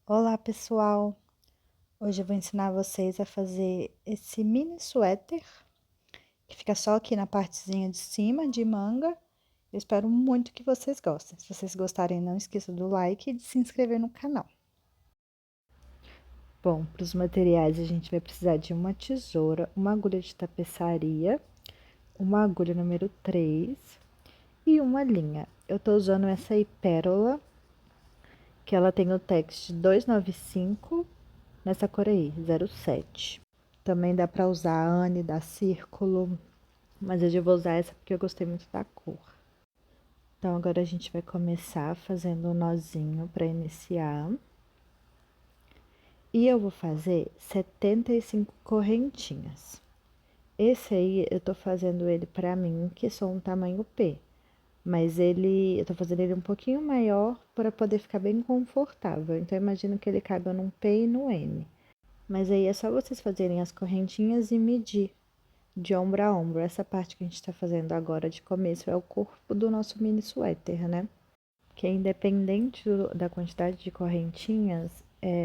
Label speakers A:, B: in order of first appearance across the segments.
A: Olá pessoal, hoje eu vou ensinar vocês a fazer esse mini suéter que fica só aqui na partezinha de cima de manga. Eu espero muito que vocês gostem. Se vocês gostarem, não esqueça do like e de se inscrever no canal. Bom, para os materiais a gente vai precisar de uma tesoura, uma agulha de tapeçaria, uma agulha número 3 e uma linha. Eu tô usando essa aí Pérola, que ela tem o text 295 nessa cor aí, 07. Também dá pra usar a Anne da Círculo, mas hoje eu vou usar essa porque eu gostei muito da cor. Então, agora a gente vai começar fazendo um nozinho para iniciar. E eu vou fazer 75 correntinhas. Esse aí, eu tô fazendo ele pra mim, que sou um tamanho P. Mas eu tô fazendo ele um pouquinho maior para poder ficar bem confortável. Então, eu imagino que ele caiba num P e no N. Mas aí é só vocês fazerem as correntinhas e medir de ombro a ombro. Essa parte que a gente tá fazendo agora de começo é o corpo do nosso mini suéter, né? Que independente da quantidade de correntinhas,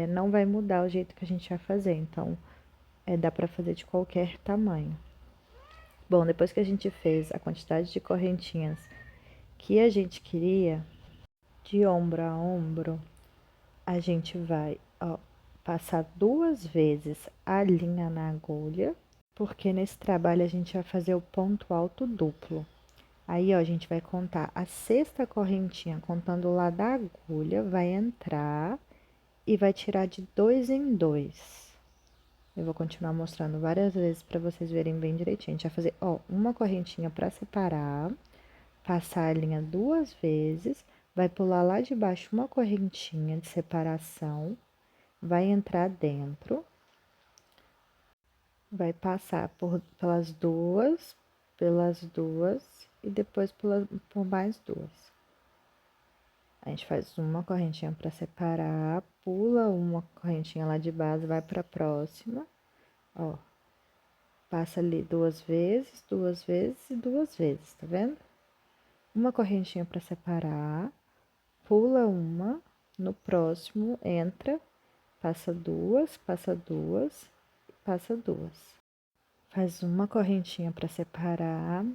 A: não vai mudar o jeito que a gente vai fazer. Então, dá pra fazer de qualquer tamanho. Bom, depois que a gente fez a quantidade de correntinhas que a gente queria, de ombro a ombro, a gente vai, ó, passar 2 vezes a linha na agulha, porque nesse trabalho a gente vai fazer o ponto alto duplo. Aí, ó, a gente vai contar a sexta correntinha, contando lá da agulha, vai entrar e vai tirar de 2 em 2. Eu vou continuar mostrando várias vezes para vocês verem bem direitinho. A gente vai fazer, ó, uma correntinha para separar, passar a linha 2 vezes, vai pular lá de baixo uma correntinha de separação, vai entrar dentro, vai passar pelas duas e depois por mais duas. A gente faz uma correntinha para separar, pula uma correntinha lá de base, vai para a próxima, ó. Passa ali 2 vezes, 2 vezes e 2 vezes, tá vendo? Uma correntinha para separar, pula uma, no próximo entra, passa duas, passa duas. Faz uma correntinha para separar,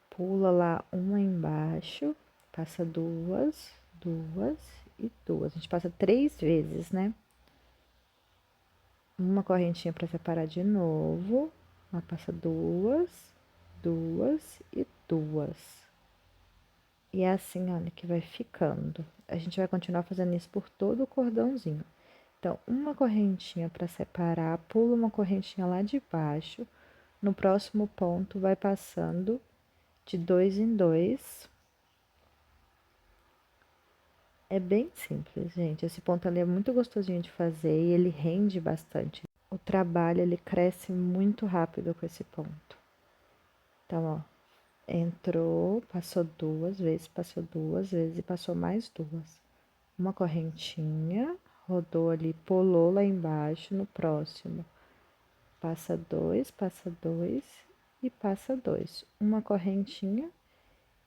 A: pula lá uma embaixo, passa duas, duas e duas. A gente passa 3 vezes, né? Uma correntinha para separar de novo, ela passa duas, duas e duas. E é assim, olha, que vai ficando. A gente vai continuar fazendo isso por todo o cordãozinho. Então, uma correntinha para separar, pula uma correntinha lá de baixo. No próximo ponto, vai passando de 2 em 2. É bem simples, gente. Esse ponto ali é muito gostosinho de fazer e ele rende bastante. O trabalho, ele cresce muito rápido com esse ponto. Então, ó, entrou, passou 2 vezes, passou 2 vezes e passou mais duas. Uma correntinha, rodou ali, pulou lá embaixo no próximo. Passa dois e passa dois. Uma correntinha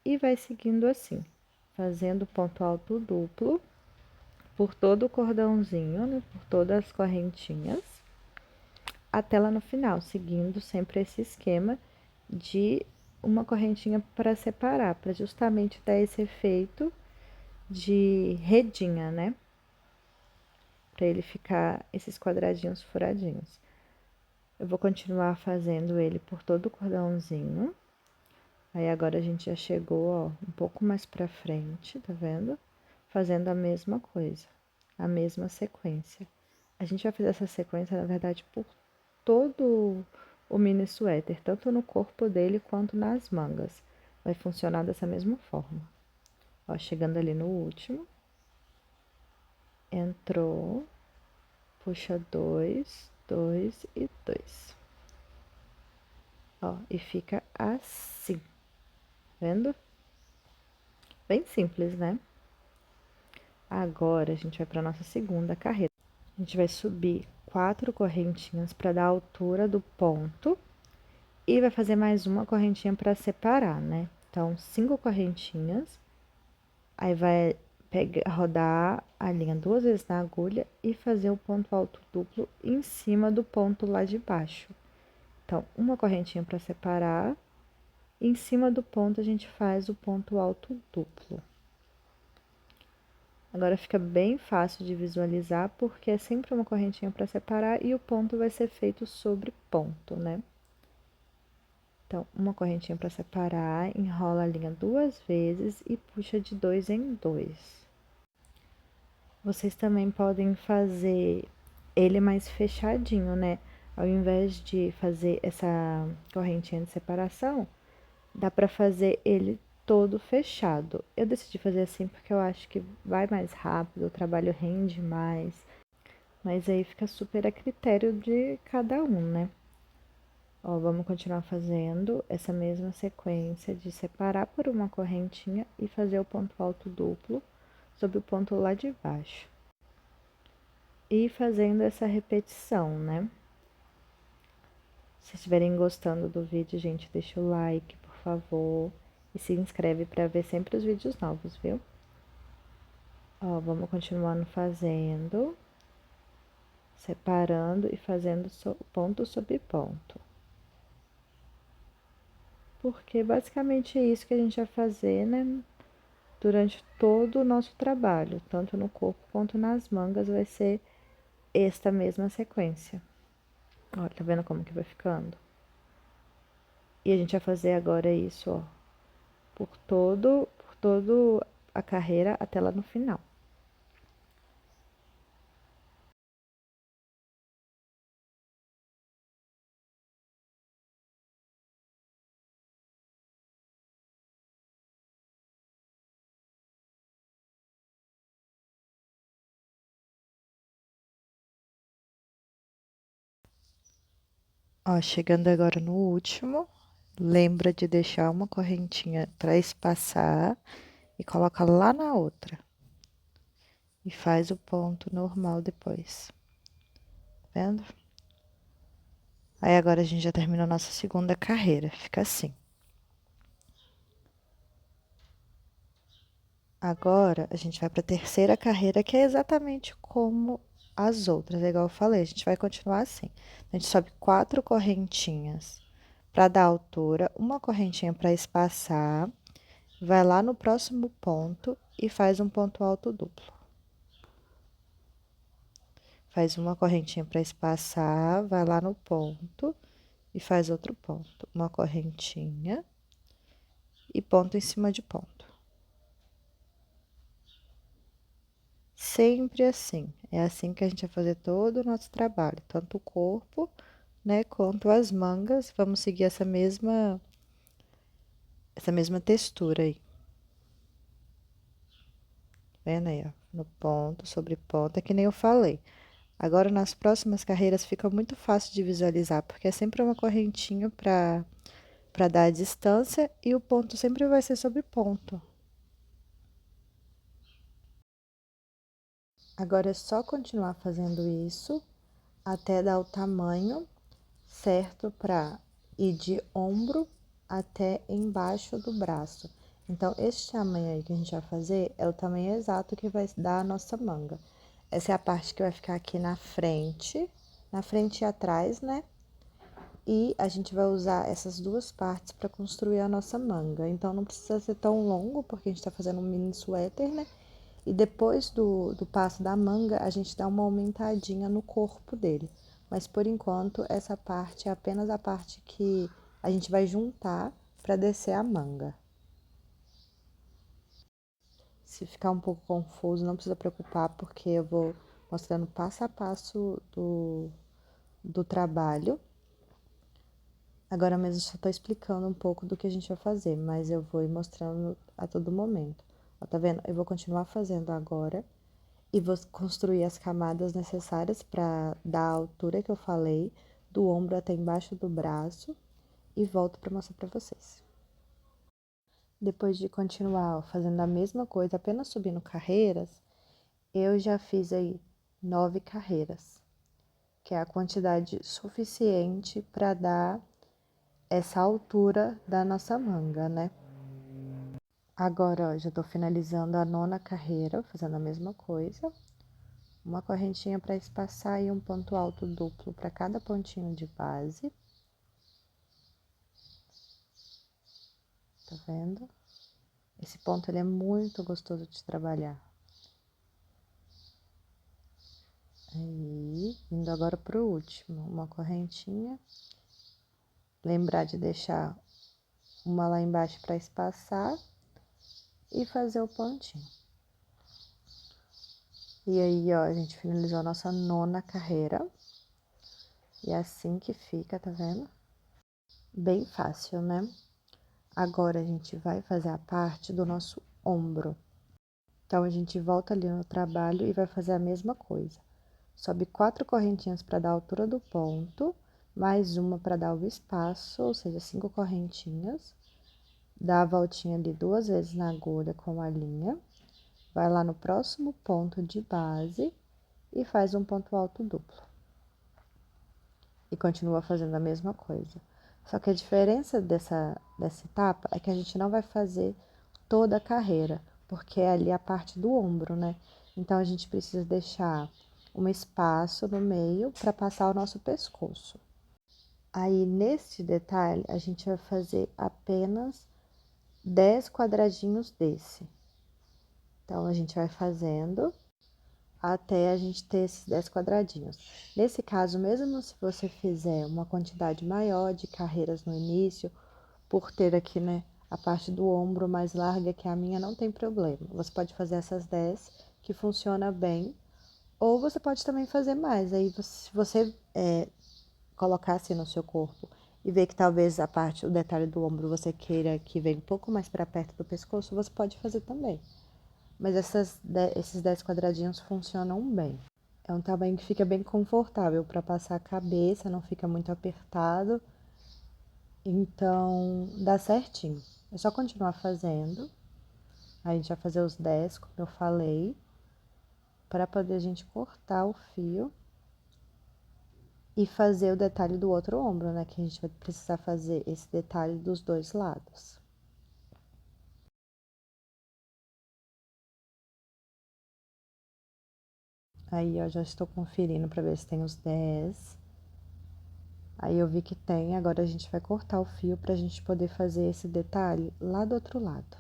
A: e vai seguindo assim, fazendo ponto alto duplo por todo o cordãozinho, né, por todas as correntinhas, até lá no final, seguindo sempre esse esquema de uma correntinha para separar, para justamente dar esse efeito de redinha, né? Para ele ficar esses quadradinhos furadinhos. Eu vou continuar fazendo ele por todo o cordãozinho. Aí agora a gente já chegou, ó, um pouco mais pra frente, tá vendo? Fazendo a mesma coisa, a mesma sequência. A gente vai fazer essa sequência, na verdade, por todo o mini suéter, tanto no corpo dele quanto nas mangas. Vai funcionar dessa mesma forma. Ó, chegando ali no último. Entrou, puxa dois, dois e dois. Ó, e fica assim, vendo? Bem simples, né? Agora, a gente vai para nossa segunda carreira. A gente vai subir 4 correntinhas para dar a altura do ponto e vai fazer mais uma correntinha para separar, né? Então, 5 correntinhas, aí vai rodar a linha 2 vezes na agulha e fazer o ponto alto duplo em cima do ponto lá de baixo. Então, uma correntinha para separar, e em cima do ponto a gente faz o ponto alto duplo. Agora fica bem fácil de visualizar, porque é sempre uma correntinha para separar e o ponto vai ser feito sobre ponto, né? Então, uma correntinha para separar, enrola a linha 2 vezes e puxa de 2 em 2. Vocês também podem fazer ele mais fechadinho, né? Ao invés de fazer essa correntinha de separação, dá pra fazer ele todo fechado. Eu decidi fazer assim porque eu acho que vai mais rápido, o trabalho rende mais. Mas aí fica super a critério de cada um, né? Ó, vamos continuar fazendo essa mesma sequência de separar por uma correntinha e fazer o ponto alto duplo sobre o ponto lá de baixo. E fazendo essa repetição, né? Se estiverem gostando do vídeo, gente, deixa o like, por favor. E se inscreve para ver sempre os vídeos novos, viu? Ó, vamos continuando fazendo, separando e fazendo ponto sobre ponto. Porque basicamente é isso que a gente vai fazer, né? Durante todo o nosso trabalho, tanto no corpo quanto nas mangas, vai ser esta mesma sequência. Ó, tá vendo como que vai ficando? E a gente vai fazer agora isso, ó, por todo a carreira até lá no final. Ó, chegando agora no último, lembra de deixar uma correntinha para espaçar e coloca lá na outra. E faz o ponto normal depois. Tá vendo? Aí agora a gente já terminou a nossa segunda carreira, fica assim. Agora a gente vai para a terceira carreira, que é exatamente como as outras, é igual eu falei, a gente vai continuar assim. A gente sobe 4 correntinhas para dar altura, uma correntinha para espaçar, vai lá no próximo ponto e faz um ponto alto duplo. Faz uma correntinha para espaçar, vai lá no ponto e faz outro ponto. Uma correntinha e ponto em cima de ponto. Sempre assim. É assim que a gente vai fazer todo o nosso trabalho, tanto o corpo, né, quanto as mangas. Vamos seguir essa mesma textura aí. Vendo aí, ó, no ponto, sobre ponto, é que nem eu falei. Agora, nas próximas carreiras, fica muito fácil de visualizar, porque é sempre uma correntinha para dar a distância e o ponto sempre vai ser sobre ponto. Agora é só continuar fazendo isso até dar o tamanho certo para ir de ombro até embaixo do braço. Então, esse tamanho aí que a gente vai fazer é o tamanho exato que vai dar a nossa manga. Essa é a parte que vai ficar aqui na frente e atrás, né? E a gente vai usar essas duas partes para construir a nossa manga. Então, não precisa ser tão longo, porque a gente tá fazendo um mini suéter, né? E depois do passo da manga, a gente dá uma aumentadinha no corpo dele. Mas, por enquanto, essa parte é apenas a parte que a gente vai juntar para descer a manga. Se ficar um pouco confuso, não precisa preocupar, porque eu vou mostrando passo a passo do trabalho. Agora mesmo só tô explicando um pouco do que a gente vai fazer, mas eu vou ir mostrando a todo momento. Ó, tá vendo? Eu vou continuar fazendo agora e vou construir as camadas necessárias para dar a altura que eu falei, do ombro até embaixo do braço, e volto para mostrar para vocês. Depois de continuar fazendo a mesma coisa, apenas subindo carreiras, eu já fiz aí 9 carreiras, que é a quantidade suficiente para dar essa altura da nossa manga, né? Agora, ó, já tô finalizando a 9ª carreira, fazendo a mesma coisa. Uma correntinha para espaçar e um ponto alto duplo para cada pontinho de base. Tá vendo? Esse ponto, ele é muito gostoso de trabalhar. Aí, indo agora pro último, uma correntinha. Lembrar de deixar uma lá embaixo para espaçar e fazer o pontinho. E aí, ó, a gente finalizou a nossa 9ª carreira. E é assim que fica, tá vendo? Bem fácil, né? Agora, a gente vai fazer a parte do nosso ombro. Então, a gente volta ali no trabalho e vai fazer a mesma coisa. Sobe 4 correntinhas para dar a altura do ponto, mais uma para dar o espaço, ou seja, 5 correntinhas. Dá a voltinha ali 2 vezes na agulha com a linha. Vai lá no próximo ponto de base e faz um ponto alto duplo. E continua fazendo a mesma coisa. Só que a diferença dessa etapa é que a gente não vai fazer toda a carreira, porque é ali a parte do ombro, né? Então, a gente precisa deixar um espaço no meio para passar o nosso pescoço. Aí, neste detalhe, a gente vai fazer apenas 10 quadradinhos desse. Então, a gente vai fazendo até a gente ter esses 10 quadradinhos. Nesse caso, mesmo se você fizer uma quantidade maior de carreiras no início, por ter aqui, né, a parte do ombro mais larga que a minha, não tem problema. Você pode fazer essas 10, que funciona bem, ou você pode também fazer mais. Aí, se você colocar assim no seu corpo e ver que talvez a parte, o detalhe do ombro você queira que venha um pouco mais para perto do pescoço, você pode fazer também. Mas esses 10 quadradinhos funcionam bem. É um tamanho que fica bem confortável para passar a cabeça, não fica muito apertado. Então, dá certinho. É só continuar fazendo. A gente vai fazer os 10, como eu falei, para poder a gente cortar o fio e fazer o detalhe do outro ombro, né? Que a gente vai precisar fazer esse detalhe dos dois lados. Aí, eu já estou conferindo para ver se tem os 10. Aí eu vi que tem, agora a gente vai cortar o fio pra gente poder fazer esse detalhe lá do outro lado.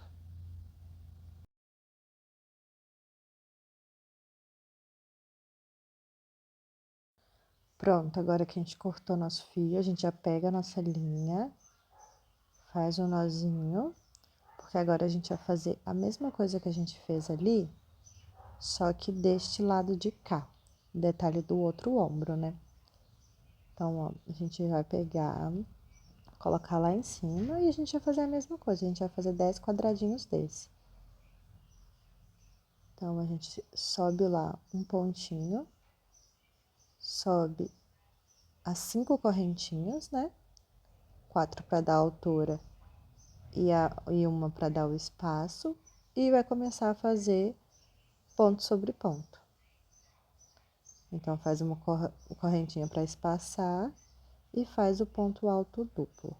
A: Pronto, agora que a gente cortou nosso fio, a gente já pega a nossa linha, faz um nozinho, porque agora a gente vai fazer a mesma coisa que a gente fez ali, só que deste lado de cá, detalhe do outro ombro, né? Então, ó, a gente vai pegar, colocar lá em cima e a gente vai fazer a mesma coisa, a gente vai fazer 10 quadradinhos desse. Então, a gente sobe lá um pontinho, sobe as 5 correntinhas, né? 4 para dar altura e uma para dar o espaço, e vai começar a fazer ponto sobre ponto. Então, faz uma correntinha para espaçar e faz o ponto alto duplo.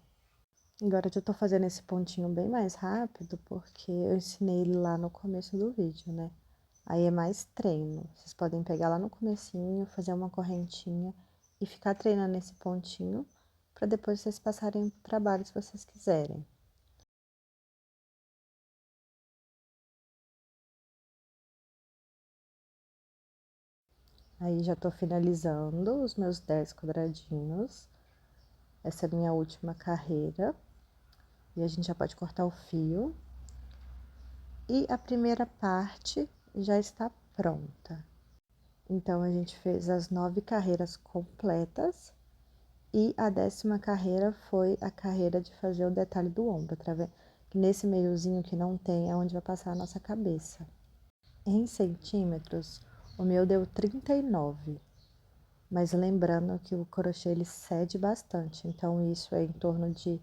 A: Agora, eu já tô fazendo esse pontinho bem mais rápido, porque eu ensinei ele lá no começo do vídeo, né? Aí é mais treino. Vocês podem pegar lá no comecinho, fazer uma correntinha e ficar treinando esse pontinho, para depois vocês passarem pro trabalho se vocês quiserem. Aí, já tô finalizando os meus 10 quadradinhos. Essa é a minha última carreira. E a gente já pode cortar o fio. E a primeira parte já está pronta. Então, a gente fez as 9 carreiras completas. E a 10ª carreira foi a carreira de fazer o detalhe do ombro, tá vendo? Que nesse meiozinho que não tem é onde vai passar a nossa cabeça. Em centímetros, o meu deu 39. Mas lembrando que o crochê ele cede bastante, então isso é em torno de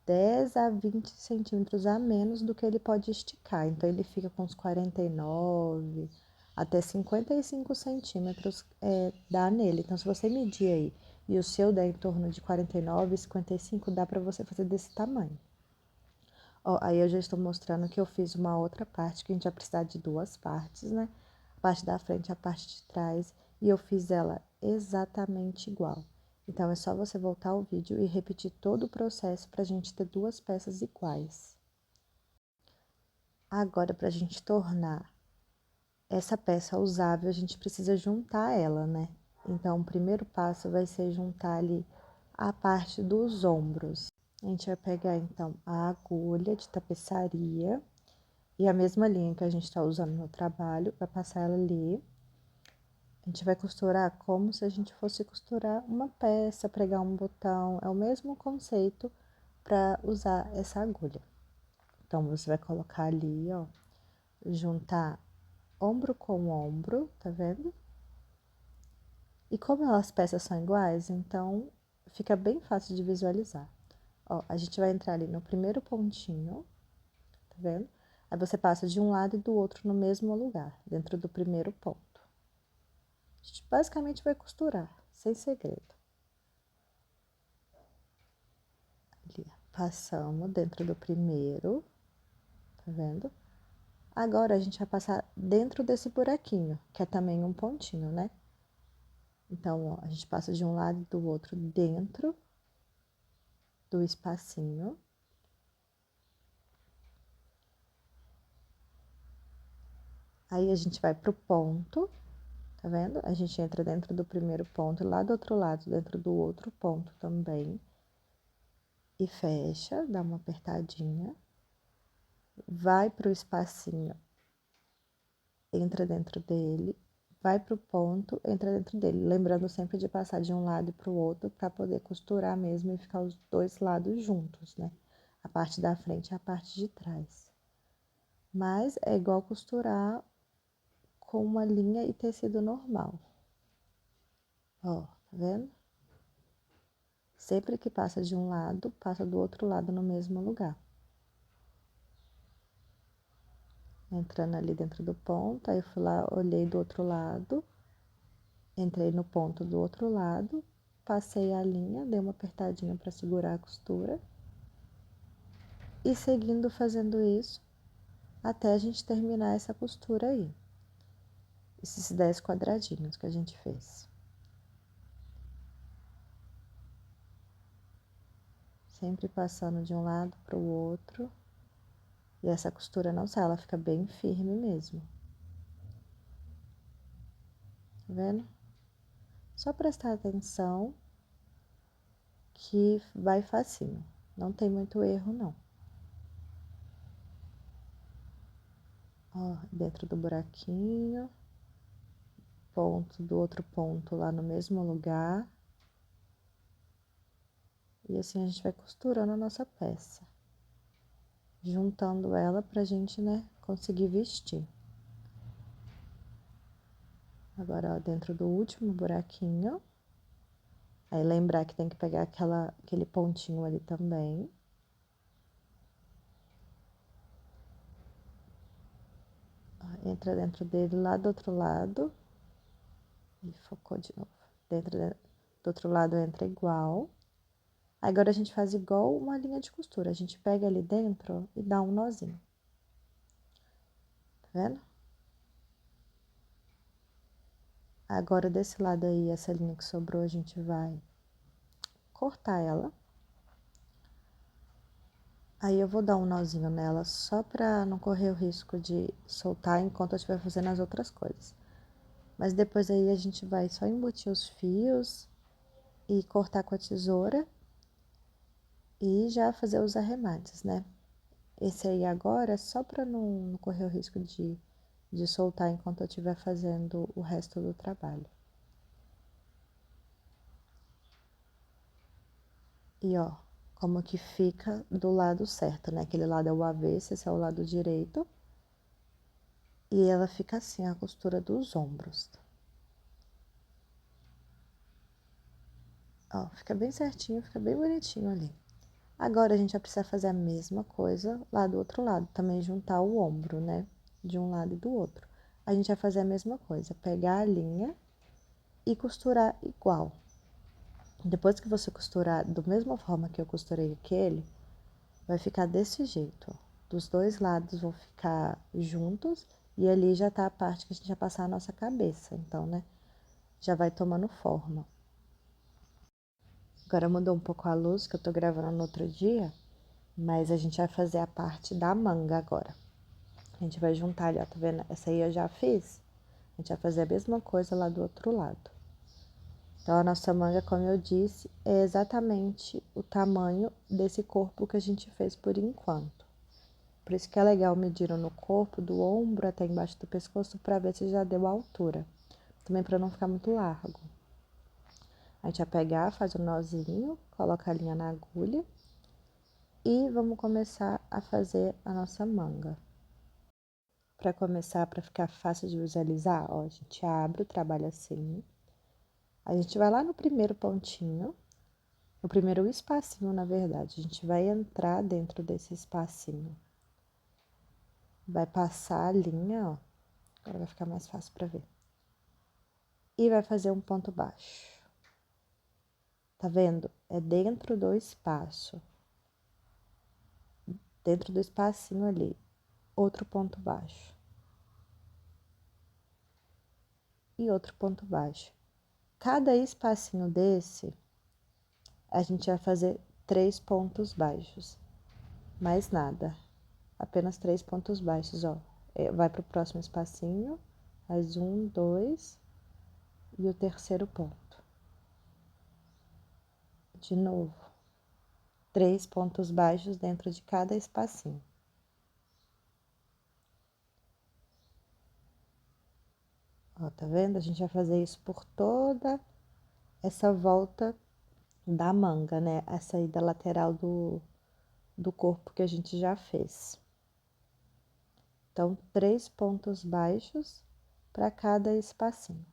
A: 10 a 20 centímetros a menos do que ele pode esticar. Então, ele fica com uns 49 até 55 centímetros dá nele. Então, se você medir aí e o seu der em torno de 49, 55, dá para você fazer desse tamanho. Ó, aí eu já estou mostrando que eu fiz uma outra parte, que a gente vai precisar de duas partes, né? A parte da frente e a parte de trás, e eu fiz ela exatamente igual. Então, é só você voltar ao vídeo e repetir todo o processo pra gente ter duas peças iguais. Agora, pra gente tornar essa peça usável, a gente precisa juntar ela, né? Então, o primeiro passo vai ser juntar ali a parte dos ombros. A gente vai pegar, então, a agulha de tapeçaria e a mesma linha que a gente está usando no trabalho, vai passar ela ali. A gente vai costurar como se a gente fosse costurar uma peça, pregar um botão. É o mesmo conceito para usar essa agulha. Então, você vai colocar ali, ó, juntar ombro com ombro, tá vendo? E como as peças são iguais, então fica bem fácil de visualizar. Ó, a gente vai entrar ali no primeiro pontinho, tá vendo? Aí você passa de um lado e do outro no mesmo lugar, dentro do primeiro ponto. A gente basicamente vai costurar, sem segredo. Ali, passamos dentro do primeiro, tá vendo? Agora, a gente vai passar dentro desse buraquinho, que é também um pontinho, né? Então, ó, a gente passa de um lado e do outro dentro do espacinho. Aí, a gente vai pro ponto, tá vendo? A gente entra dentro do primeiro ponto e lá do outro lado, dentro do outro ponto também. E fecha, dá uma apertadinha. Vai pro espacinho, entra dentro dele. Vai pro ponto, entra dentro dele. Lembrando sempre de passar de um lado pro outro para poder costurar mesmo e ficar os dois lados juntos, né? A parte da frente e a parte de trás. Mas é igual costurar com uma linha e tecido normal. Ó, tá vendo? Sempre que passa de um lado, passa do outro lado no mesmo lugar. Entrando ali dentro do ponto, aí eu fui lá, olhei do outro lado, entrei no ponto do outro lado, passei a linha, dei uma apertadinha para segurar a costura. E seguindo fazendo isso, até a gente terminar essa costura aí. Esses 10 quadradinhos que a gente fez. Sempre passando de um lado para o outro. E essa costura não sai, ela fica bem firme mesmo. Tá vendo? Só prestar atenção que vai facinho. Não tem muito erro, não. Ó, dentro do buraquinho. Ponto do outro ponto lá no mesmo lugar. E assim a gente vai costurando a nossa peça. Juntando ela pra gente, né, conseguir vestir. Agora, ó, dentro do último buraquinho. Aí, lembrar que tem que pegar aquele pontinho ali também. Ó, entra dentro dele lá do outro lado. E focou de novo. Do outro lado entra igual. Agora, a gente faz igual uma linha de costura. A gente pega ali dentro e dá um nozinho. Tá vendo? Agora, desse lado aí, essa linha que sobrou, a gente vai cortar ela. Aí, eu vou dar um nozinho nela só pra não correr o risco de soltar enquanto eu estiver fazendo as outras coisas. Mas depois aí a gente vai só embutir os fios e cortar com a tesoura e já fazer os arremates, né? Esse aí agora é só pra não correr o risco de soltar enquanto eu estiver fazendo o resto do trabalho. E ó, como que fica do lado certo, né? Aquele lado é o avesso, esse é o lado direito. E ela fica assim, a costura dos ombros. Ó, fica bem certinho, fica bem bonitinho ali. Agora, a gente vai precisar fazer a mesma coisa lá do outro lado, também juntar o ombro, né? De um lado e do outro. A gente vai fazer a mesma coisa, pegar a linha e costurar igual. Depois que você costurar da mesma forma que eu costurei aquele, vai ficar desse jeito, ó. Dos dois lados vão ficar juntos e ali já tá a parte que a gente vai passar a nossa cabeça, então, né, já vai tomando forma. Agora mudou um pouco a luz, que eu tô gravando no outro dia, mas a gente vai fazer a parte da manga agora. A gente vai juntar ali, ó, tá vendo? Essa aí eu já fiz. A gente vai fazer a mesma coisa lá do outro lado. Então, a nossa manga, como eu disse, é exatamente o tamanho desse corpo que a gente fez por enquanto. Por isso que é legal medir no corpo, do ombro até embaixo do pescoço, para ver se já deu a altura. Também para não ficar muito largo. A gente vai pegar, faz o nozinho, coloca a linha na agulha e vamos começar a fazer a nossa manga. Para começar, para ficar fácil de visualizar, ó, a gente abre o trabalho assim. A gente vai lá no primeiro pontinho, no primeiro espacinho, na verdade. A gente vai entrar dentro desse espacinho. Vai passar a linha, ó. Agora vai ficar mais fácil para ver. E vai fazer um ponto baixo. Tá vendo? É dentro do espaço. Dentro do espacinho ali. Outro ponto baixo. E outro ponto baixo. Cada espacinho desse, a gente vai fazer 3 pontos baixos. Mais nada. Apenas 3 pontos baixos, ó. Vai pro próximo espacinho. Mais 1, 2. E o terceiro ponto. De novo. 3 pontos baixos dentro de cada espacinho. Ó, tá vendo? A gente vai fazer isso por toda essa volta da manga, né? A saída lateral do corpo que a gente já fez. Então, 3 pontos baixos para cada espacinho.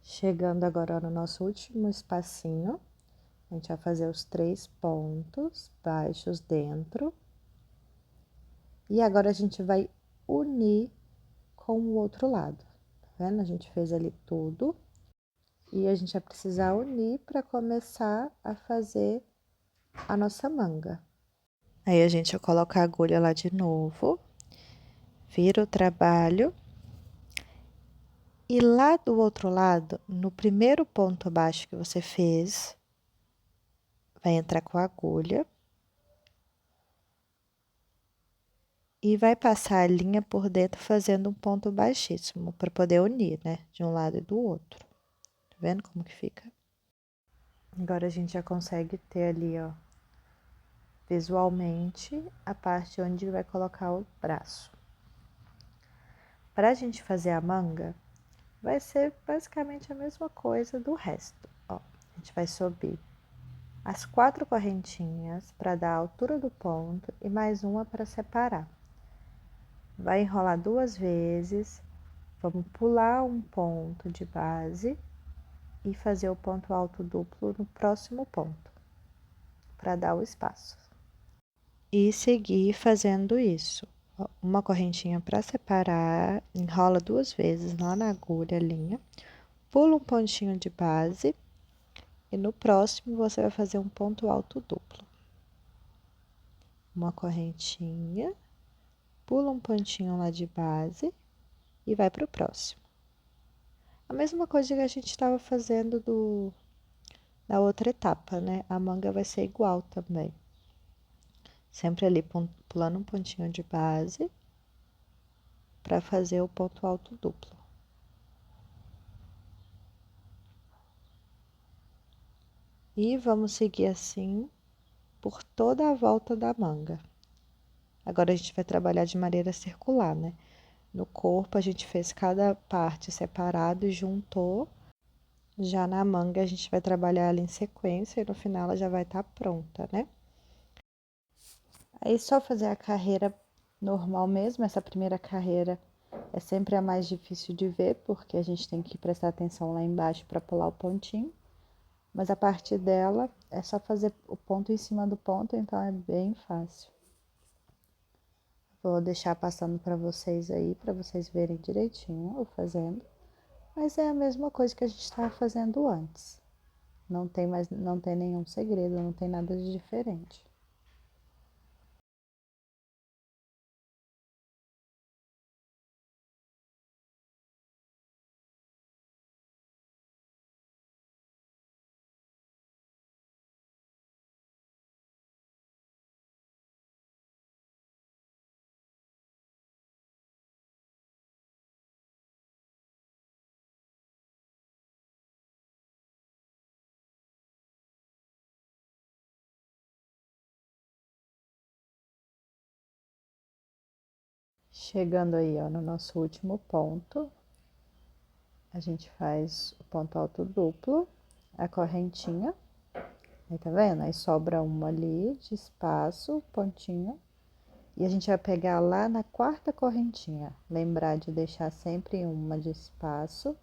A: Chegando agora no nosso último espacinho, a gente vai fazer os 3 pontos baixos dentro. E agora a gente vai unir com o outro lado, tá vendo? A gente fez ali tudo. E a gente vai precisar unir para começar a fazer a nossa manga. Aí a gente coloca a agulha lá de novo, vira o trabalho. E lá do outro lado, no primeiro ponto baixo que você fez, vai entrar com a agulha. E vai passar a linha por dentro fazendo um ponto baixíssimo, para poder unir, né? De um lado e do outro. Tá vendo como que fica? Agora a gente já consegue ter ali, ó, visualmente, a parte onde vai colocar o braço. Para a gente fazer a manga, vai ser basicamente a mesma coisa do resto, ó. A gente vai subir as 4 correntinhas para dar a altura do ponto e mais uma para separar. Vai enrolar 2 vezes, Vamos pular um ponto de base e fazer o ponto alto duplo no próximo ponto, para dar o espaço. E seguir fazendo isso. Uma correntinha para separar, enrola 2 vezes lá na agulha, a linha, pula um pontinho de base e no próximo você vai fazer um ponto alto duplo. Uma correntinha, pula um pontinho lá de base e vai para o próximo. A mesma coisa que a gente estava fazendo da outra etapa, né? A manga vai ser igual também. Sempre ali pulando um pontinho de base para fazer o ponto alto duplo. E vamos seguir assim por toda a volta da manga. Agora a gente vai trabalhar de maneira circular, né? No corpo a gente fez cada parte separado e juntou. Já na manga a gente vai trabalhar ela em sequência e no final ela já vai estar pronta, né? Aí só fazer a carreira normal mesmo, essa primeira carreira é sempre a mais difícil de ver, porque a gente tem que prestar atenção lá embaixo para pular o pontinho. Mas a partir dela é só fazer o ponto em cima do ponto, então é bem fácil. Vou deixar passando para vocês aí, para vocês verem direitinho eu fazendo. Mas é a mesma coisa que a gente estava fazendo antes. Não tem nenhum segredo, não tem nada de diferente. Chegando aí, ó, no nosso último ponto, a gente faz o ponto alto duplo, a correntinha, aí tá vendo? Aí sobra uma ali de espaço, pontinho, e a gente vai pegar lá na quarta correntinha, lembrar de deixar sempre uma de espaço,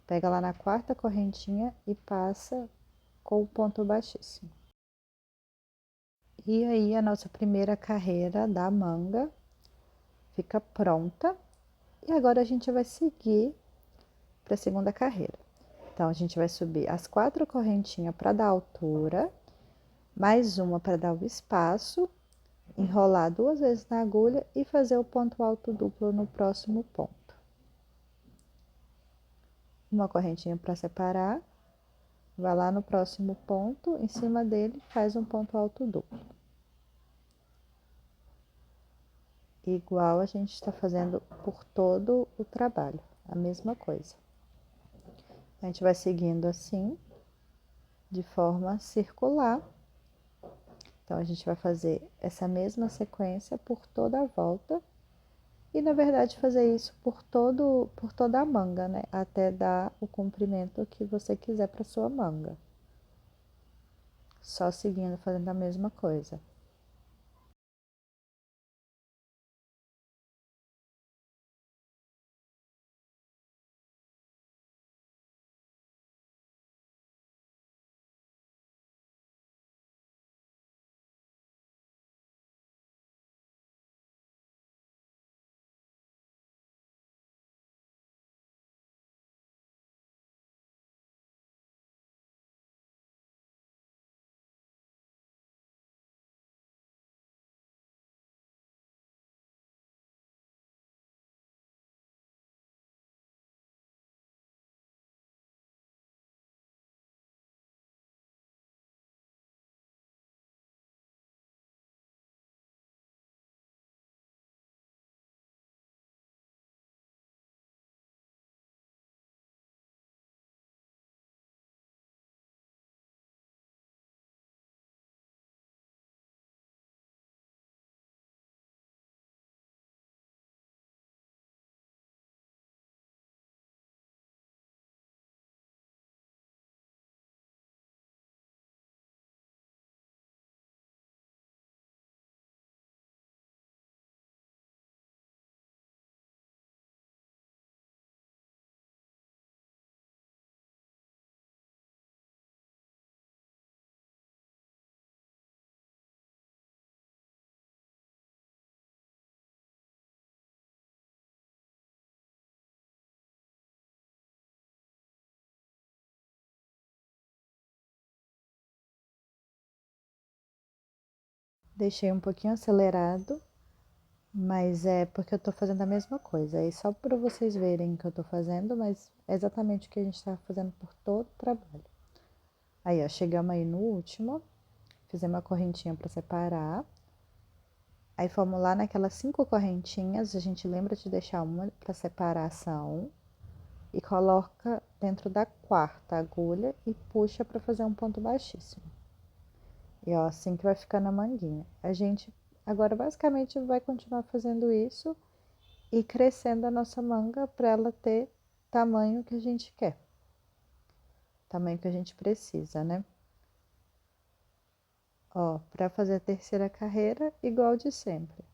A: pega lá na quarta correntinha e passa com o ponto baixíssimo. E aí a nossa primeira carreira da manga fica pronta, e agora a gente vai seguir para a segunda carreira. Então, a gente vai subir as 4 correntinhas para dar altura, mais uma para dar o espaço, enrolar 2 vezes na agulha e fazer o ponto alto duplo no próximo ponto. Uma correntinha para separar, vai lá no próximo ponto, em cima dele faz um ponto alto duplo. Igual a gente está fazendo por todo o trabalho, a mesma coisa. A gente vai seguindo assim, de forma circular. Então, a gente vai fazer essa mesma sequência por toda a volta. E, na verdade, fazer isso por toda a manga, né? Até dar o comprimento que você quiser para sua manga. Só seguindo, fazendo a mesma coisa. Deixei um pouquinho acelerado, mas é porque eu tô fazendo a mesma coisa. É só para vocês verem que eu tô fazendo, mas é exatamente o que a gente tá fazendo por todo o trabalho. Aí, ó, chegamos aí no último, fizemos uma correntinha para separar. Aí fomos lá naquelas 5 correntinhas, a gente lembra de deixar uma para separação e coloca dentro da quarta agulha e puxa para fazer um ponto baixíssimo. E ó, assim que vai ficar na manguinha. A gente agora basicamente vai continuar fazendo isso e crescendo a nossa manga para ela ter tamanho que a gente quer. Tamanho que a gente precisa, né? Ó, para fazer a terceira carreira, igual de sempre.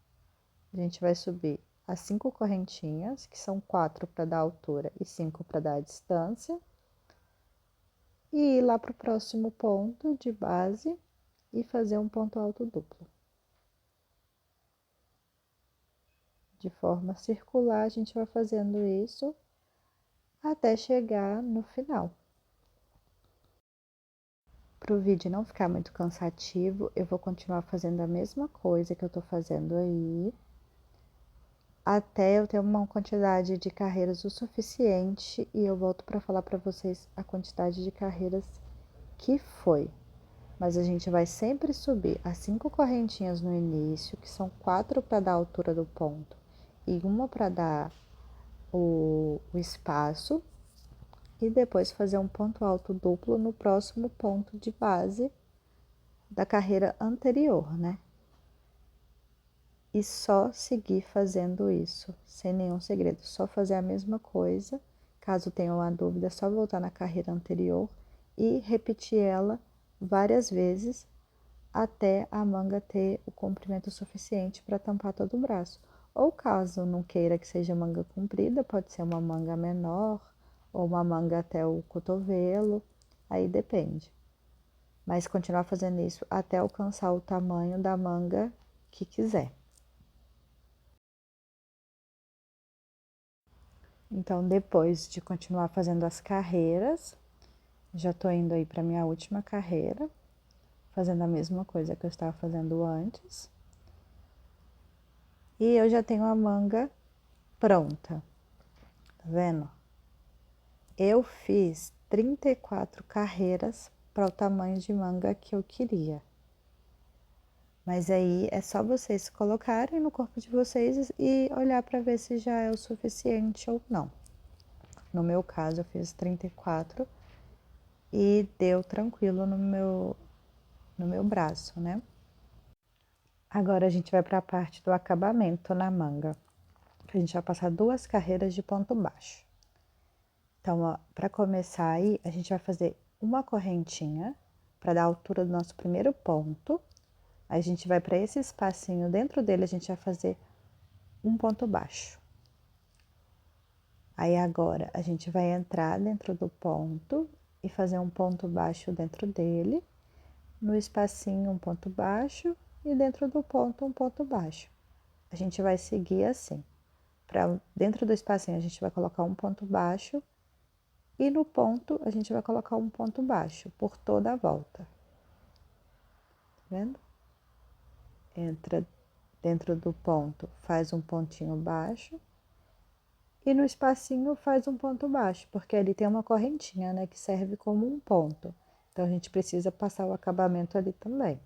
A: A gente vai subir as 5 correntinhas, que são 4 para dar altura e 5 para dar a distância. E ir lá para o próximo ponto de base e fazer um ponto alto duplo. De forma circular, a gente vai fazendo isso até chegar no final. Para o vídeo não ficar muito cansativo, eu vou continuar fazendo a mesma coisa que eu tô fazendo aí, até eu ter uma quantidade de carreiras o suficiente e eu volto para falar para vocês a quantidade de carreiras que foi. Mas a gente vai sempre subir as 5 correntinhas no início, que são 4 para dar a altura do ponto e uma para dar o espaço, e depois fazer um ponto alto duplo no próximo ponto de base da carreira anterior, né? E só seguir fazendo isso, sem nenhum segredo, só fazer a mesma coisa. Caso tenha uma dúvida, é só voltar na carreira anterior e repetir ela várias vezes até a manga ter o comprimento suficiente para tampar todo o braço. Ou caso não queira que seja manga comprida, pode ser uma manga menor ou uma manga até o cotovelo, aí depende. Mas continuar fazendo isso até alcançar o tamanho da manga que quiser. Então, depois de continuar fazendo as carreiras, já tô indo aí para minha última carreira, fazendo a mesma coisa que eu estava fazendo antes. E eu já tenho a manga pronta, tá vendo? Eu fiz 34 carreiras para o tamanho de manga que eu queria. Mas aí é só vocês colocarem no corpo de vocês e olhar para ver se já é o suficiente ou não. No meu caso, eu fiz 34 e deu tranquilo no meu braço, né? Agora a gente vai para a parte do acabamento na manga. A gente vai passar 2 carreiras de ponto baixo. Então, para começar aí, a gente vai fazer uma correntinha para dar a altura do nosso primeiro ponto. Aí a gente vai para esse espacinho, dentro dele a gente vai fazer um ponto baixo. Aí agora a gente vai entrar dentro do ponto e fazer um ponto baixo dentro dele, no espacinho um ponto baixo e dentro do ponto um ponto baixo. A gente vai seguir assim. Dentro do espacinho a gente vai colocar um ponto baixo e no ponto a gente vai colocar um ponto baixo por toda a volta. Tá vendo? Entra dentro do ponto, faz um pontinho baixo e no espacinho faz um ponto baixo, porque ali tem uma correntinha, né, que serve como um ponto. Então a gente precisa passar o acabamento ali também.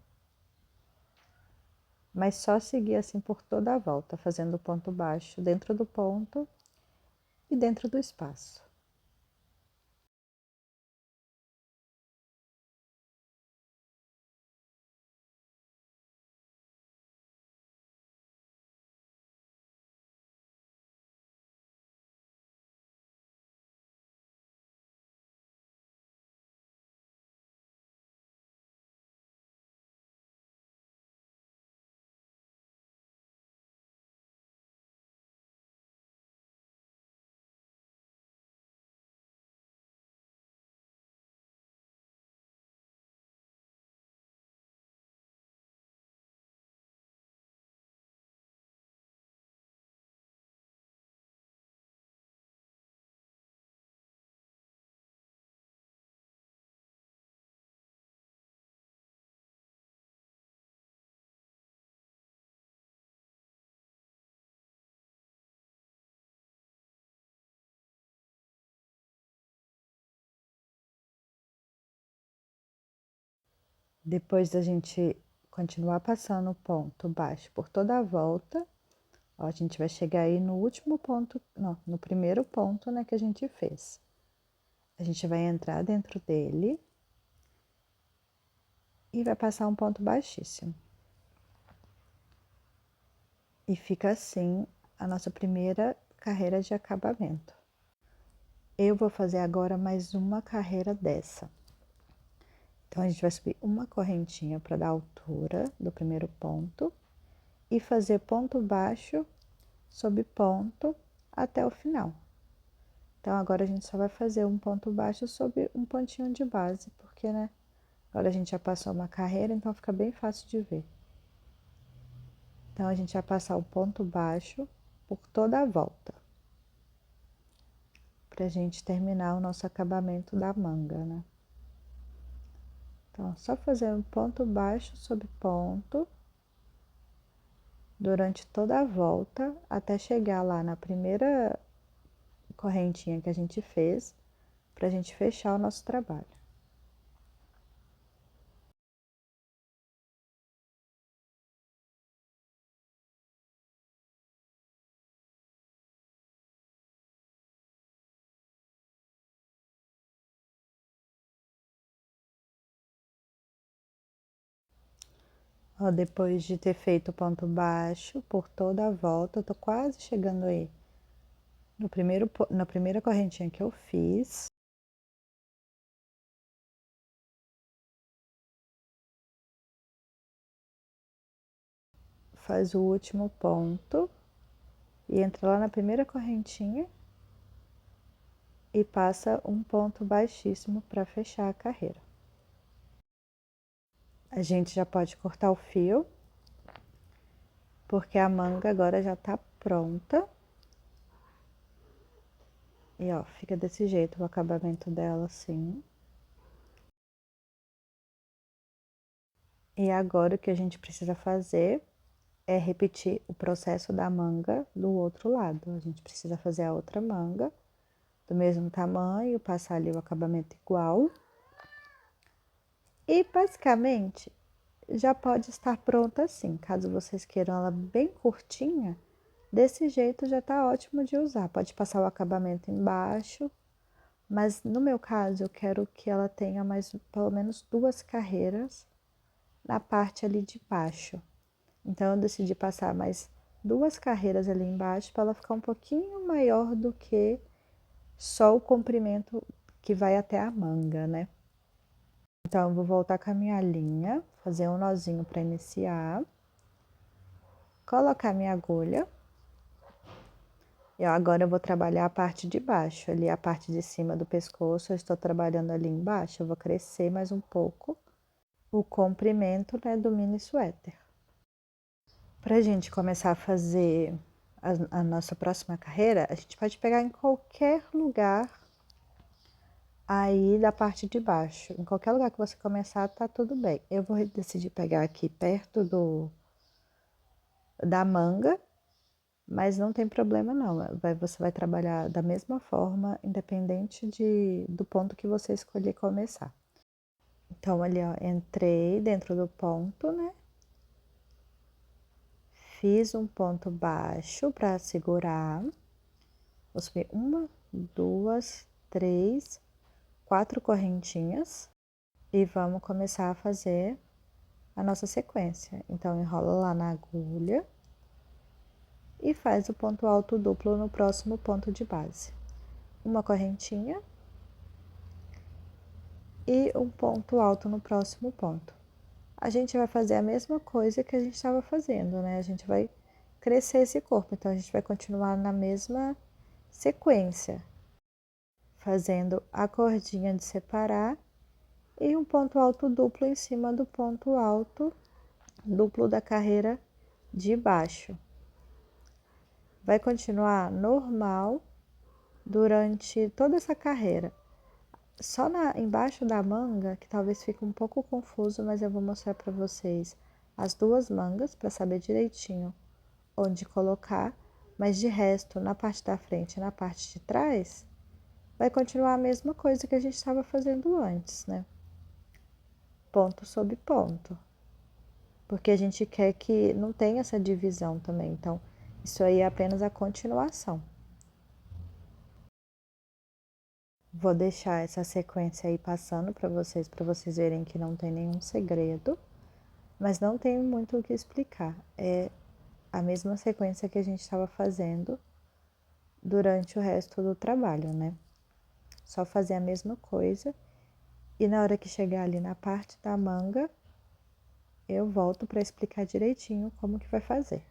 A: Mas só seguir assim por toda a volta, fazendo ponto baixo dentro do ponto e dentro do espaço. Depois da gente continuar passando o ponto baixo por toda a volta, ó, a gente vai chegar aí no último ponto, não, no primeiro ponto, né, que a gente fez. A gente vai entrar dentro dele e vai passar um ponto baixíssimo. E fica assim a nossa primeira carreira de acabamento. Eu vou fazer agora mais uma carreira dessa. Então, a gente vai subir uma correntinha para dar a altura do primeiro ponto e fazer ponto baixo sobre ponto até o final. Então, agora a gente só vai fazer um ponto baixo sobre um pontinho de base, porque, né, agora a gente já passou uma carreira, então fica bem fácil de ver. Então, a gente vai passar o ponto baixo por toda a volta, pra gente terminar o nosso acabamento da manga, né? Então, só fazer um ponto baixo sobre ponto durante toda a volta, até chegar lá na primeira correntinha que a gente fez, pra gente fechar o nosso trabalho. Ó, depois de ter feito o ponto baixo por toda a volta, eu tô quase chegando aí na primeira correntinha que eu fiz. Faz o último ponto e entra lá na primeira correntinha e passa um ponto baixíssimo para fechar a carreira. A gente já pode cortar o fio, porque a manga agora já tá pronta. E ó, fica desse jeito o acabamento dela assim. E agora o que a gente precisa fazer é repetir o processo da manga do outro lado. A gente precisa fazer a outra manga do mesmo tamanho, passar ali o acabamento igual. E basicamente já pode estar pronta assim, caso vocês queiram ela bem curtinha, desse jeito já tá ótimo de usar. Pode passar o acabamento embaixo, mas no meu caso eu quero que ela tenha mais pelo menos 2 carreiras na parte ali de baixo. Então eu decidi passar mais 2 carreiras ali embaixo para ela ficar um pouquinho maior do que só o comprimento que vai até a manga, né? Então eu vou voltar com a minha linha, fazer um nozinho para iniciar, colocar minha agulha. E agora eu vou trabalhar a parte de baixo, ali a parte de cima do pescoço, eu estou trabalhando ali embaixo, eu vou crescer mais um pouco o comprimento, né, do mini suéter. Pra gente começar a fazer a nossa próxima carreira, a gente pode pegar em qualquer lugar aí da parte de baixo. Em qualquer lugar que você começar, tá tudo bem. Eu vou decidir pegar aqui perto da manga, mas não tem problema não. Você vai trabalhar da mesma forma, independente do ponto que você escolher começar. Então, ali, ó, entrei dentro do ponto, né? Fiz um ponto baixo para segurar. Vou subir 1, 2, 3, 4 correntinhas e vamos começar a fazer a nossa sequência. Então, enrola lá na agulha e faz o ponto alto duplo no próximo ponto de base. Uma correntinha e um ponto alto no próximo ponto. A gente vai fazer a mesma coisa que a gente estava fazendo, né? A gente vai crescer esse corpo, então a gente vai continuar na mesma sequência, fazendo a cordinha de separar e um ponto alto duplo em cima do ponto alto duplo da carreira de baixo. Vai continuar normal durante toda essa carreira. Só embaixo da manga, que talvez fique um pouco confuso, mas eu vou mostrar para vocês as 2 mangas para saber direitinho onde colocar, mas de resto, na parte da frente e na parte de trás, vai continuar a mesma coisa que a gente estava fazendo antes, né? ponto sobre ponto, porque a gente quer que não tenha essa divisão também, então isso aí é apenas a continuação. Vou deixar essa sequência aí passando para vocês verem que não tem nenhum segredo, mas não tem muito o que explicar. É a mesma sequência que a gente estava fazendo durante o resto do trabalho, né? Só fazer a mesma coisa e na hora que chegar ali na parte da manga, eu volto para explicar direitinho como que vai fazer.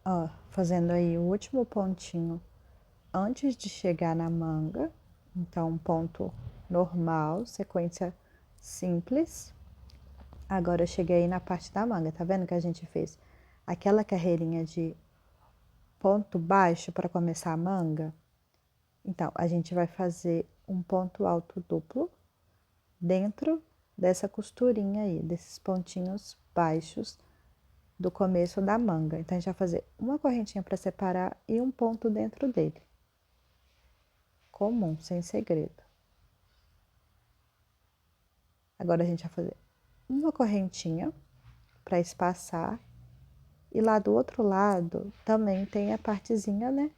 A: Ó, fazendo aí o último pontinho antes de chegar na manga, então um ponto normal, sequência simples. Agora eu cheguei na parte da manga, tá vendo que a gente fez aquela carreirinha de ponto baixo para começar a manga? Então, a gente vai fazer um ponto alto duplo dentro dessa costurinha aí, desses pontinhos baixos do começo da manga. Então, a gente vai fazer uma correntinha para separar e um ponto dentro dele. Comum, sem segredo. Agora, a gente vai fazer uma correntinha para espaçar. E lá do outro lado também tem a partezinha, né?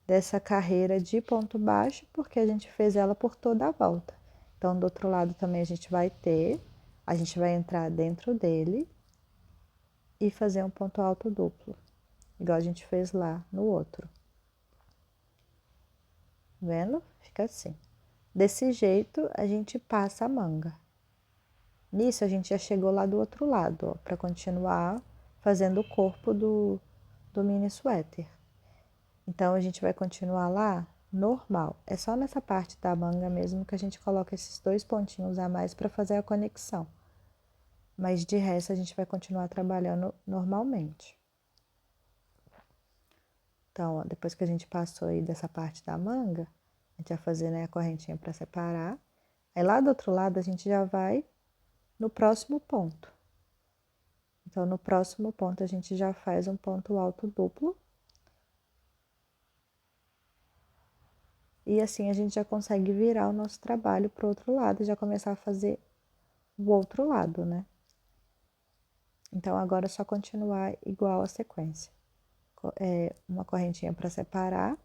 A: Dessa carreira de ponto baixo, porque a gente fez ela por toda a volta. Então, do outro lado também a gente vai entrar dentro dele e fazer um ponto alto duplo, igual a gente fez lá no outro. Vendo? Fica assim. Desse jeito, a gente passa a manga. Nisso, a gente já chegou lá do outro lado, ó, para continuar fazendo o corpo do mini suéter. Então, a gente vai continuar lá normal. É só nessa parte da manga mesmo que a gente coloca esses 2 pontinhos a mais para fazer a conexão. Mas de resto, a gente vai continuar trabalhando normalmente. Então, ó, depois que a gente passou aí dessa parte da manga, a gente vai fazer, né, a correntinha para separar. Aí lá do outro lado, a gente já vai no próximo ponto. Então, no próximo ponto, a gente já faz um ponto alto duplo. E assim a gente já consegue virar o nosso trabalho para o outro lado e já começar a fazer o outro lado, né? Então, agora é só continuar igual a sequência. Uma correntinha para separar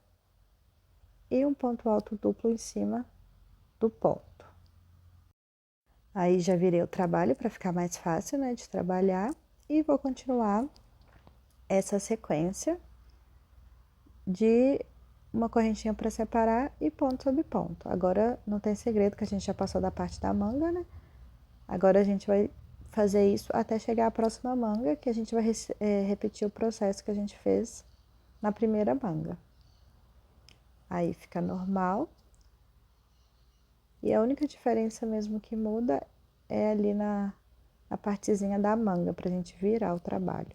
A: e um ponto alto duplo em cima do ponto. Aí, já virei o trabalho para ficar mais fácil, né, de trabalhar. E vou continuar essa sequência de uma correntinha para separar e ponto sobre ponto. Agora, não tem segredo que a gente já passou da parte da manga, né? Agora, a gente vai fazer isso até chegar à próxima manga, que a gente vai repetir o processo que a gente fez na primeira manga. Aí fica normal. E a única diferença mesmo que muda é ali na partezinha da manga, pra gente virar o trabalho.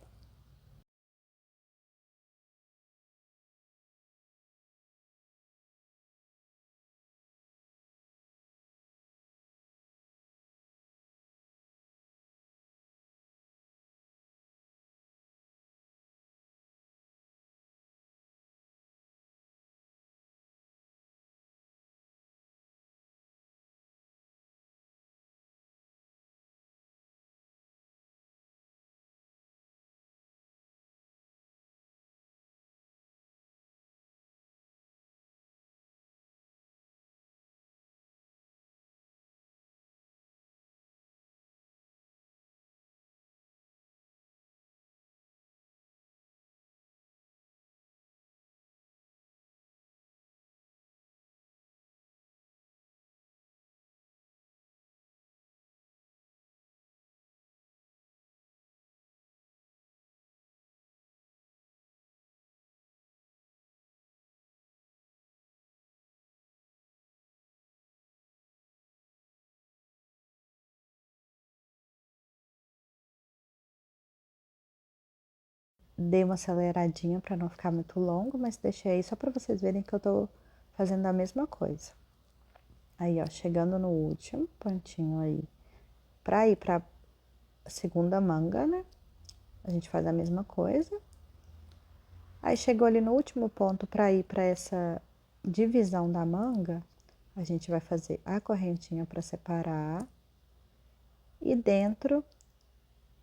A: dei uma aceleradinha para não ficar muito longo, mas deixei aí só para vocês verem que eu tô fazendo a mesma coisa. Aí, ó, chegando no último pontinho aí, pra ir pra segunda manga, né? A gente faz a mesma coisa. Aí, chegou ali no último ponto pra ir pra essa divisão da manga, a gente vai fazer a correntinha pra separar. E dentro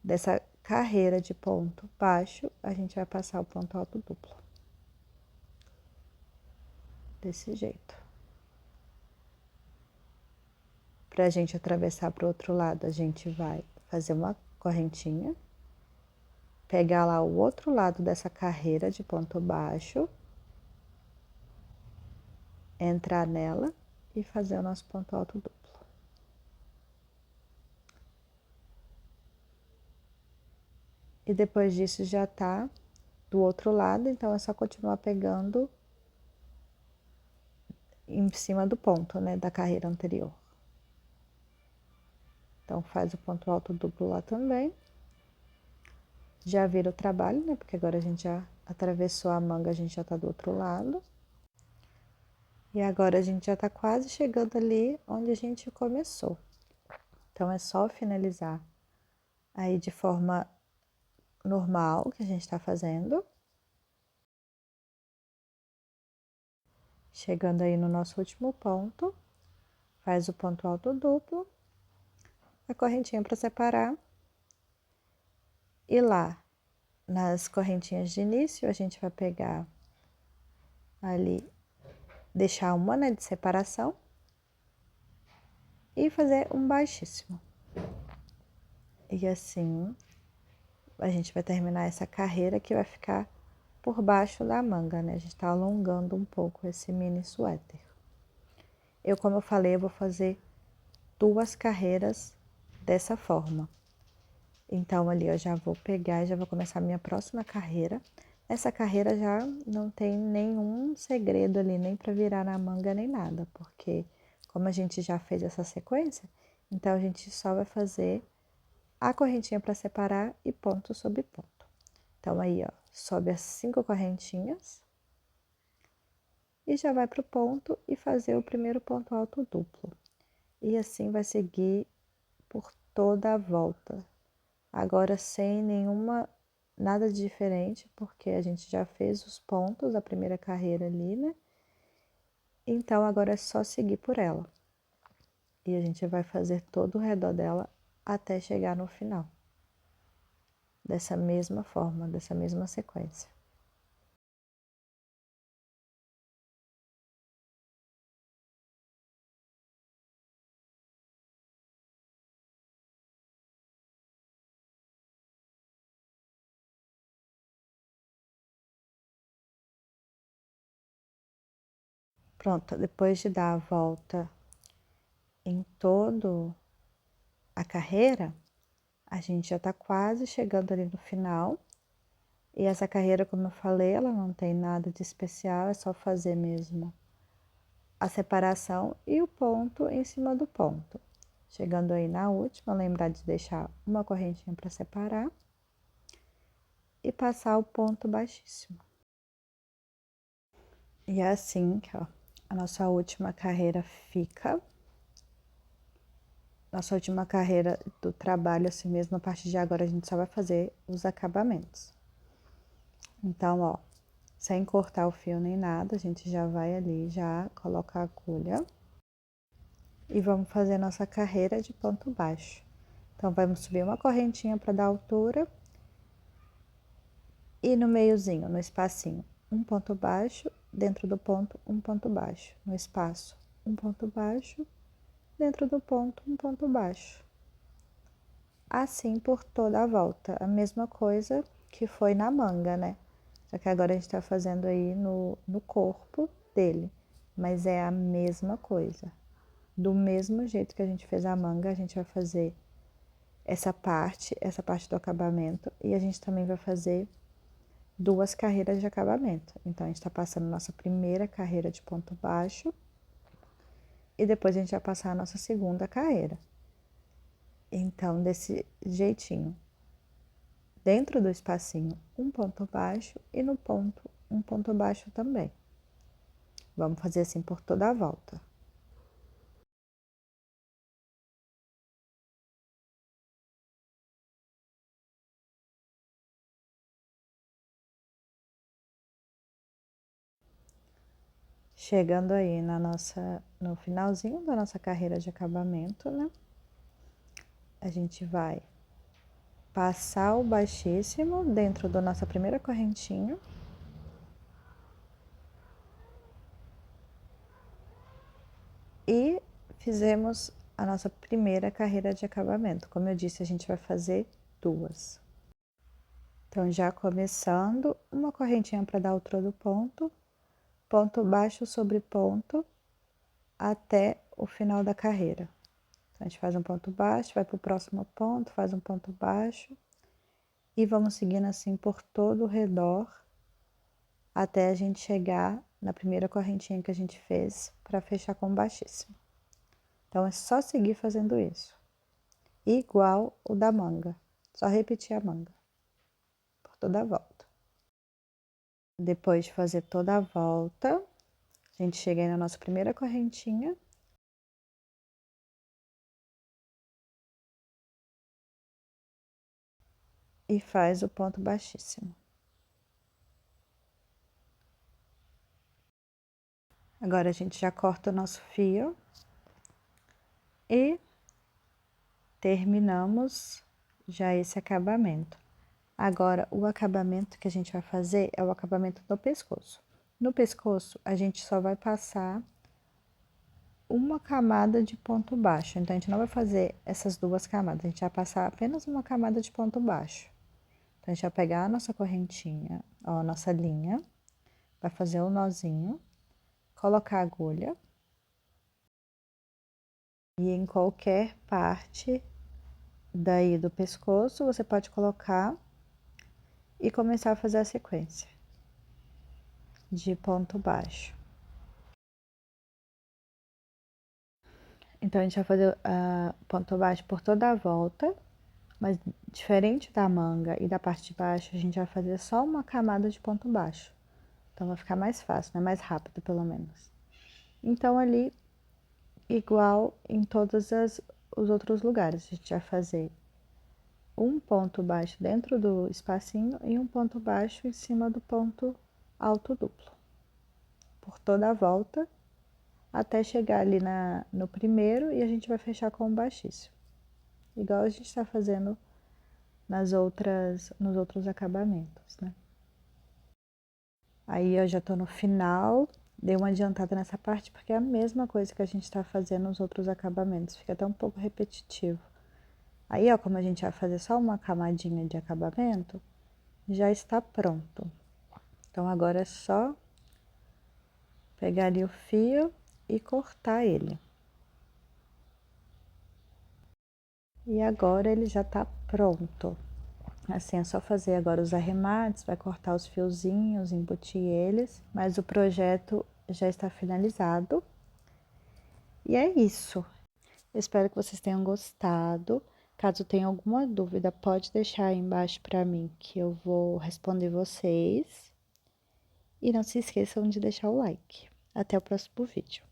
A: dessa carreira de ponto baixo, a gente vai passar o ponto alto duplo. Desse jeito. Pra gente atravessar pro outro lado, a gente vai fazer uma correntinha, pegar lá o outro lado dessa carreira de ponto baixo, entrar nela e fazer o nosso ponto alto duplo. E depois disso já tá do outro lado, então é só continuar pegando em cima do ponto, né, da carreira anterior. Então faz o ponto alto duplo lá também. Já vira o trabalho, né, porque agora a gente já atravessou a manga, a gente já tá do outro lado. E agora a gente já tá quase chegando ali onde a gente começou. Então é só finalizar aí de forma normal que a gente tá fazendo. Chegando aí no nosso último ponto, faz o ponto alto duplo, a correntinha para separar. E lá, nas correntinhas de início, a gente vai pegar ali, deixar uma, né, de separação e fazer um baixíssimo. E assim, a gente vai terminar essa carreira que vai ficar por baixo da manga, né? A gente tá alongando um pouco esse mini suéter. Como eu falei, eu vou fazer 2 carreiras dessa forma. Então, ali eu já vou pegar e já vou começar a minha próxima carreira. Essa carreira já não tem nenhum segredo ali, nem para virar na manga, nem nada. Porque como a gente já fez essa sequência, então a gente só vai fazer a correntinha para separar e ponto sobre ponto. Então, aí, ó, sobe as 5 correntinhas. E já vai pro ponto e fazer o primeiro ponto alto duplo. E assim vai seguir por toda a volta. Agora sem nada de diferente, porque a gente já fez os pontos da primeira carreira ali, né? Então agora é só seguir por ela. E a gente vai fazer todo o redor dela até chegar no final. Dessa mesma forma, dessa mesma sequência. Pronto, depois de dar a volta em todo a carreira, a gente já tá quase chegando ali no final. E essa carreira, como eu falei, ela não tem nada de especial, é só fazer mesmo a separação e o ponto em cima do ponto. Chegando aí na última, lembrar de deixar uma correntinha para separar e passar o ponto baixíssimo. E é assim que, ó, a nossa última carreira fica. Nossa última carreira do trabalho, assim mesmo, a partir de agora a gente só vai fazer os acabamentos. Então, ó, sem cortar o fio nem nada, a gente já vai ali, já coloca a agulha e vamos fazer nossa carreira de ponto baixo. Então, vamos subir uma correntinha para dar altura e no meiozinho, no espacinho, um ponto baixo, dentro do ponto, um ponto baixo, no espaço, um ponto baixo, dentro do ponto, um ponto baixo. Assim por toda a volta, a mesma coisa que foi na manga, né? Só que agora a gente tá fazendo aí no corpo dele, mas é a mesma coisa. Do mesmo jeito que a gente fez a manga, a gente vai fazer essa parte do acabamento, e a gente também vai fazer 2 carreiras de acabamento. Então, a gente tá passando nossa primeira carreira de ponto baixo, e depois a gente vai passar a nossa segunda carreira. Então, desse jeitinho. dentro do espacinho um ponto baixo e no ponto um ponto baixo também. Vamos fazer assim por toda a volta. Chegando aí no finalzinho da nossa carreira de acabamento, né? A gente vai passar o baixíssimo dentro da nossa primeira correntinha. E fizemos a nossa primeira carreira de acabamento. Como eu disse, a gente vai fazer duas. Então, já começando, uma correntinha para dar altura do ponto, ponto baixo sobre ponto, até o final da carreira. Então, a gente faz um ponto baixo, vai para o próximo ponto, faz um ponto baixo, e vamos seguindo assim por todo o redor, até a gente chegar na primeira correntinha que a gente fez, para fechar com baixíssimo. Então, é só seguir fazendo isso. Igual o da manga, só repetir a manga por toda a volta. Depois de fazer toda a volta, a gente chega aí na nossa primeira correntinha. E faz o ponto baixíssimo. Agora, a gente já corta o nosso fio e terminamos já esse acabamento. Agora, o acabamento que a gente vai fazer é o acabamento do pescoço. No pescoço, a gente só vai passar uma camada de ponto baixo. Então, a gente não vai fazer essas duas camadas, a gente vai passar apenas uma camada de ponto baixo. Então, a gente vai pegar a nossa correntinha, ó, a nossa linha, vai fazer o nozinho, colocar a agulha e em qualquer parte daí do pescoço você pode colocar e começar a fazer a sequência de ponto baixo. Então, a gente vai fazer ponto baixo por toda a volta, mas diferente da manga e da parte de baixo, a gente vai fazer só uma camada de ponto baixo. Então, vai ficar mais fácil, né? Mais rápido, pelo menos. Então, ali, igual em todos os outros lugares, a gente vai fazer um ponto baixo dentro do espacinho e um ponto baixo em cima do ponto alto duplo. Por toda a volta, até chegar ali no primeiro e a gente vai fechar com um baixíssimo. Igual a gente está fazendo nos outros acabamentos, né? Aí eu já tô no final, dei uma adiantada nessa parte porque é a mesma coisa que a gente tá fazendo nos outros acabamentos, fica até um pouco repetitivo. Aí, ó, como a gente vai fazer só uma camadinha de acabamento, já está pronto. Então, agora é só pegar ali o fio e cortar ele. E agora ele já tá pronto. Assim, é só fazer agora os arremates, vai cortar os fiozinhos, embutir eles, mas o projeto já está finalizado. E é isso. Eu espero que vocês tenham gostado. Caso tenha alguma dúvida, pode deixar aí embaixo para mim que eu vou responder vocês. E não se esqueçam de deixar o like. Até o próximo vídeo.